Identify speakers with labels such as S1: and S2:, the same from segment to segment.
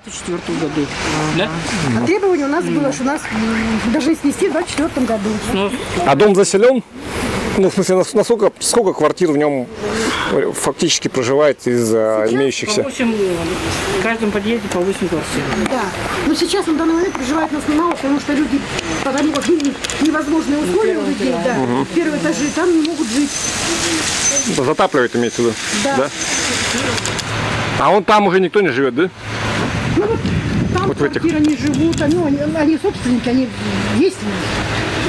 S1: 2024 году. Да?
S2: А требование у нас было, что нас должны снести в 2024 году.
S3: А дом заселен? Ну, в смысле, сколько квартир в нем фактически проживает из имеющихся?
S1: По 8, в каждом подъезде по 8 квартир.
S2: Да. Но сейчас на данный момент проживает нас немало, потому что люди, потому что невозможные условия у людей, да. Первые этажи там не могут жить.
S3: Затапливает, имеется в виду?
S2: Да.
S3: А он там уже никто не живет, да?
S2: Ну вот там
S3: Вот в этих.
S2: квартиры не живут, они собственники, они есть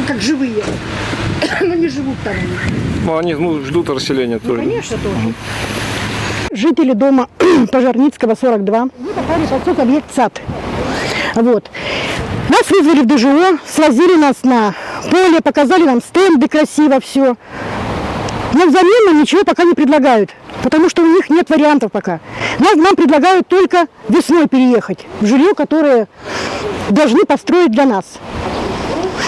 S2: как живые, но не живут там они.
S3: Ну, они ждут расселения тоже.
S2: Конечно, тоже. Жители дома Пожарницкого, 42. Мы попали под соцобъект САД. Вот. Нас вызвали в ДЖО, свозили нас на поле, показали нам стенды красиво, все. Но взамен нам ничего пока не предлагают, потому что у них нет вариантов пока. Нам предлагают только весной переехать в жилье, которое должны построить для нас.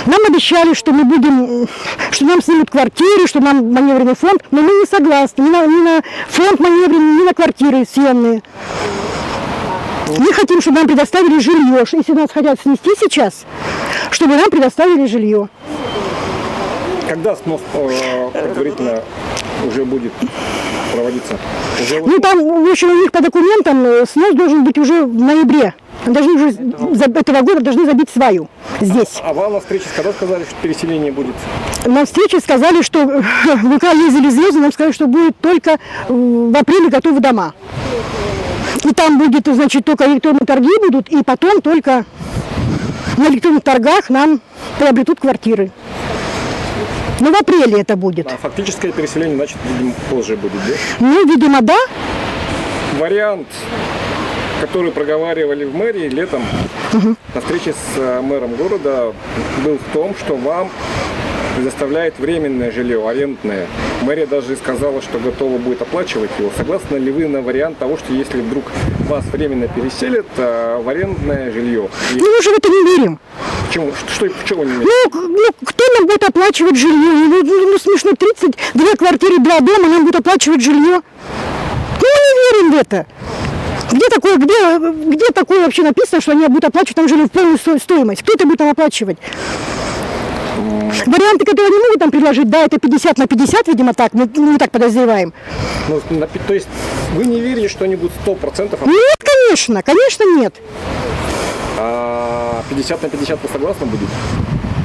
S2: Нам обещали, что мы будем, что нам снимут квартиры, что нам маневренный фонд, но мы не согласны ни на фонд маневренный, ни на квартиры съемные. Мы хотим, чтобы нам предоставили жилье. Если нас хотят снести сейчас, чтобы нам предоставили жилье.
S3: Когда снос предварительно уже будет проводиться?
S2: Ну там, в общем, у них по документам снос должен быть уже в ноябре. Должны уже этого года должны забить сваю здесь.
S3: А вам на встрече когда сказали, что переселение будет?
S2: На встрече сказали, что в УК ездили звезды, нам сказали, что будет только в апреле готовы дома. И там будет, значит, только электронные торги будут, и потом только на электронных торгах нам приобретут квартиры. Но в апреле это будет.
S3: А фактическое переселение, значит, видимо, позже будет, да?
S2: Ну, видимо, да.
S3: Вариант, который проговаривали в мэрии летом на встрече с мэром города, был в том, что вам предоставляет временное жилье, арендное. Мэрия даже сказала, что готова будет оплачивать его. Согласны ли вы на вариант того, что если вдруг вас временно переселят в арендное жилье? И...
S2: Ну, мы же в это не верим.
S3: Почему? Чего вы не верите?
S2: Ну, кто нам будет оплачивать жилье? Ну, смешно, 32 квартиры, 2 дома, нам будут оплачивать жилье. Ну, мы не верим в это. Где такое вообще написано, что они будут оплачивать там жилье в полную стоимость? Кто это будет там оплачивать? Варианты, которые они могут нам предложить, да, это 50 на 50, видимо, так, мы так подозреваем.
S3: Ну, то есть вы не верите, что они будут 100%?
S2: Нет, конечно нет.
S3: А 50 на 50 вы согласны будете?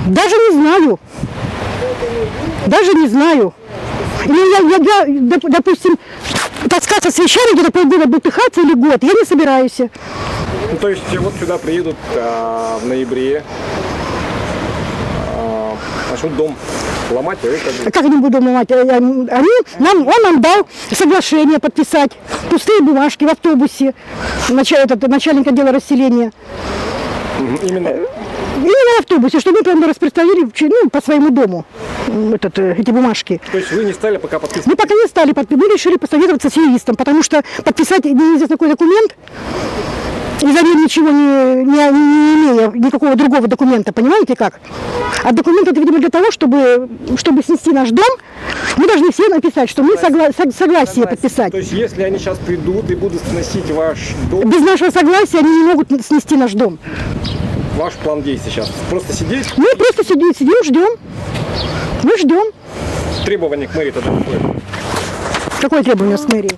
S2: Даже не знаю. Я, допустим, таскаться с вещами где-то полгода бултыхаться или год, я не собираюсь.
S3: Ну, то есть вот сюда приедут в ноябре, начнут дом ломать, а вы как...
S2: Как они будут ломать? Он нам дал соглашение подписать, пустые бумажки в автобусе, начальник отдела расселения.
S3: Именно
S2: в автобусе, чтобы мы прямо распространили по своему дому эти бумажки.
S3: То есть вы не стали пока подписывать?
S2: Мы пока не стали подписывать, мы решили посоветоваться с юристом, потому что подписать неизвестно такой документ, и взамен ничего не имея, никакого другого документа, понимаете как? А документ это, видимо, для того, чтобы снести наш дом, мы должны все написать, что мы согласие подписать.
S3: То есть если они сейчас придут и будут сносить ваш дом...
S2: Без нашего согласия они не могут снести наш дом.
S3: Ваш план действий сейчас? Просто сидеть?
S2: Мы просто сидим, ждем. Мы ждем.
S3: Требования к мэрии тогда какое?
S2: Какое требование с мэрией?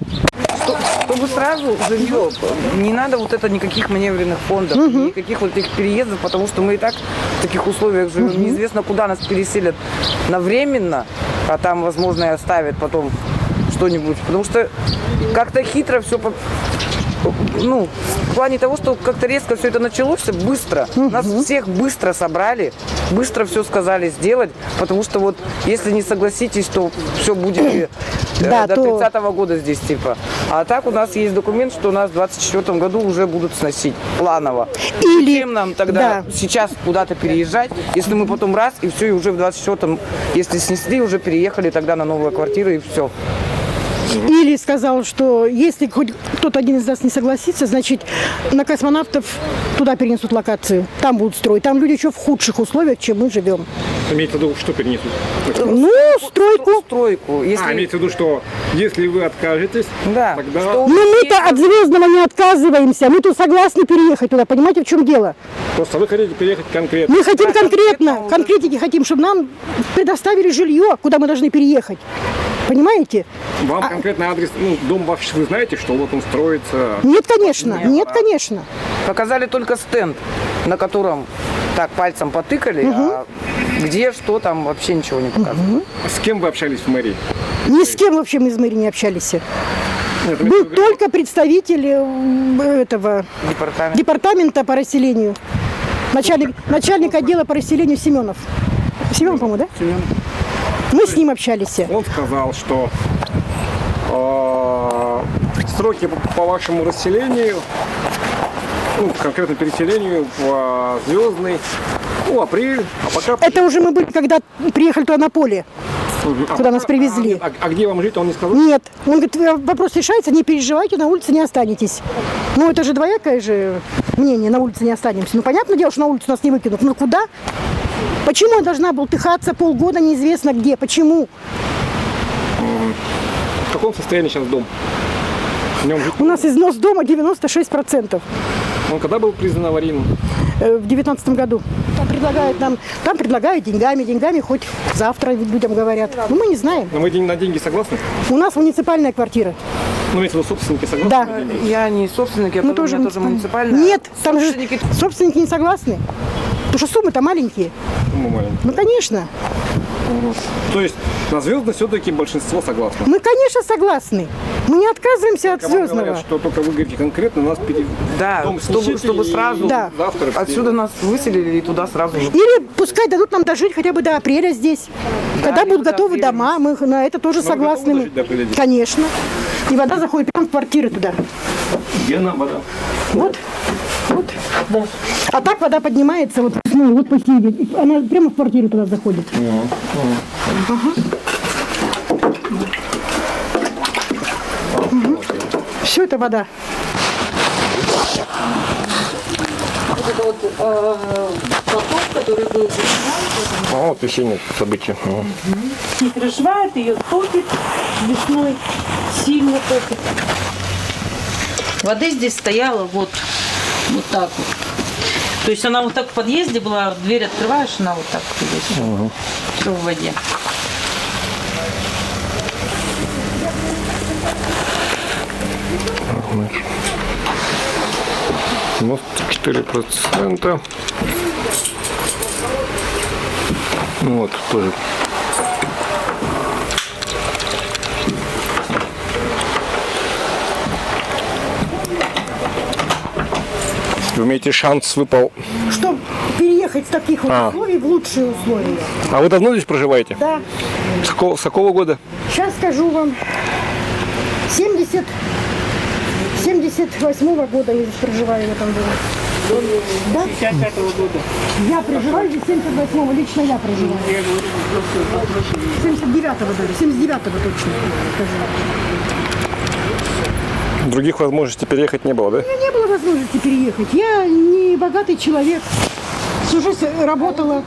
S4: Чтобы сразу жилье, не надо вот это никаких маневренных фондов, никаких вот этих переездов, потому что мы и так в таких условиях живем. Неизвестно, куда нас переселят временно, а там, возможно, и оставят потом что-нибудь. Потому что как-то хитро все... Ну, в плане того, что как-то резко все это началось, быстро. Нас всех быстро собрали, быстро все сказали сделать, потому что вот если не согласитесь, то все будет до 30-го года здесь типа. А так у нас есть документ, что у нас в 24-м году уже будут сносить планово. Или зачем нам тогда сейчас куда-то переезжать, если мы потом раз и все, и уже в 24-м, если снесли, уже переехали тогда на новые квартиры и все.
S2: Или сказал, что если хоть кто-то один из нас не согласится, значит, на космонавтов туда перенесут локацию. Там будут строить. Там люди еще в худших условиях, чем мы живем.
S3: Имеется в виду, что перенесут?
S2: Ну, стройку.
S4: Стройку. Если...
S3: Имеется в виду, что если вы откажетесь,
S4: Да.
S3: тогда...
S4: Что-
S2: Но мы-то от Звездного не отказываемся. Мы тут согласны переехать туда. Понимаете, в чем дело?
S3: Просто вы хотите переехать конкретно.
S2: Мы хотим
S4: Да,
S2: конкретно,
S4: конкретно
S2: конкретики хотим, чтобы нам предоставили жилье, куда мы должны переехать. Понимаете?
S3: Вам конкретный адрес, ну, дом ваш, вы знаете, что вот он строится?
S2: Нет, конечно, нет, конечно.
S4: Показали только стенд, на котором так пальцем потыкали, а где, что там, вообще ничего не показывали.
S3: С кем вы общались в мэрии?
S2: Ни с кем вообще мы из мэрии не общались.
S3: Нет,
S2: Был только представитель этого
S4: Департамент.
S2: департамента по расселению. Начальник отдела по расселению Семенов. Семен, по-моему, да?
S1: Семен.
S2: Мы с ним общались.
S3: Он сказал, что сроки по вашему расселению, ну, конкретно переселению в Звездный, ну, апрель, а пока...
S2: Это уже мы были, когда приехали туда на поле, куда нас привезли.
S3: А где вам жить, он не сказал?
S2: Нет. Он говорит, вопрос решается, не переживайте, на улице не останетесь. Ну, это же двоякое же мнение, на улице не останемся. Ну, понятное дело, что на улицу нас не выкинут. Ну, куда? Почему я должна болтыхаться полгода неизвестно где? Почему?
S3: В каком состоянии сейчас дом? В нем жить?
S2: У нас износ дома 96%.
S3: Он когда был признан аварийным?
S2: В 2019 году. Там предлагают деньгами хоть завтра людям говорят. Но мы не знаем.
S3: Но вы на деньги согласны?
S2: У нас муниципальная квартира.
S3: Ну, если вы собственники согласны
S2: Да.
S3: на деньги?
S4: Я не собственник, я
S2: Мы
S4: тоже, у меня тоже муниципальная.
S2: Нет, там же
S4: Собственники-
S2: собственники не согласны. Потому что суммы-то маленькие.
S3: Ну, маленький.
S2: Ну, конечно.
S3: То есть на Звездный все-таки большинство согласно.
S2: Мы, конечно, согласны. Мы не отказываемся от
S3: Вам говорят,
S2: Звездного.
S3: что только вы говорите конкретно, нас
S4: Да,
S3: дом
S4: чтобы
S3: снесите, и
S4: сразу
S2: Да.
S3: завтра
S4: отсюда нас выселили и туда сразу же.
S2: Или пускай дадут нам дожить хотя бы до апреля здесь. Когда будут
S4: либо до
S2: готовы
S4: апреля.
S2: дома, мы на это тоже
S3: вы
S2: согласны.
S3: готовы дожить до апреля здесь?
S2: Конечно. И вода заходит прямо в квартиры туда.
S3: Где нам вода?
S2: Вот. Вот. Да. А так вода поднимается вот весной, вот по силе. Она прямо в квартиру туда заходит. Все это вода.
S5: Это вот поток, который был
S3: А вот весеннее событие.
S5: приживает, ее топит весной, сильно топит. Воды здесь стояла вот так вот. То есть она вот так в подъезде была, дверь открываешь, она вот так вот здесь. Все в воде.
S3: Значит, 94%. Ну вот, тоже. Вы имеете шанс выпал.
S2: Чтобы переехать с таких вот условий в лучшие условия.
S3: А вы давно здесь проживаете?
S2: Да.
S3: С какого года?
S2: Сейчас скажу вам. 78-го года я здесь проживаю в этом доме. Да?
S1: 55-го года.
S2: Я проживаю здесь 78-го, лично я проживаю. 79-го даже, 79-го точно скажу.
S3: Других возможностей переехать не было, да?
S2: У меня не было возможности переехать. Я не богатый человек. Всю жизнь работала.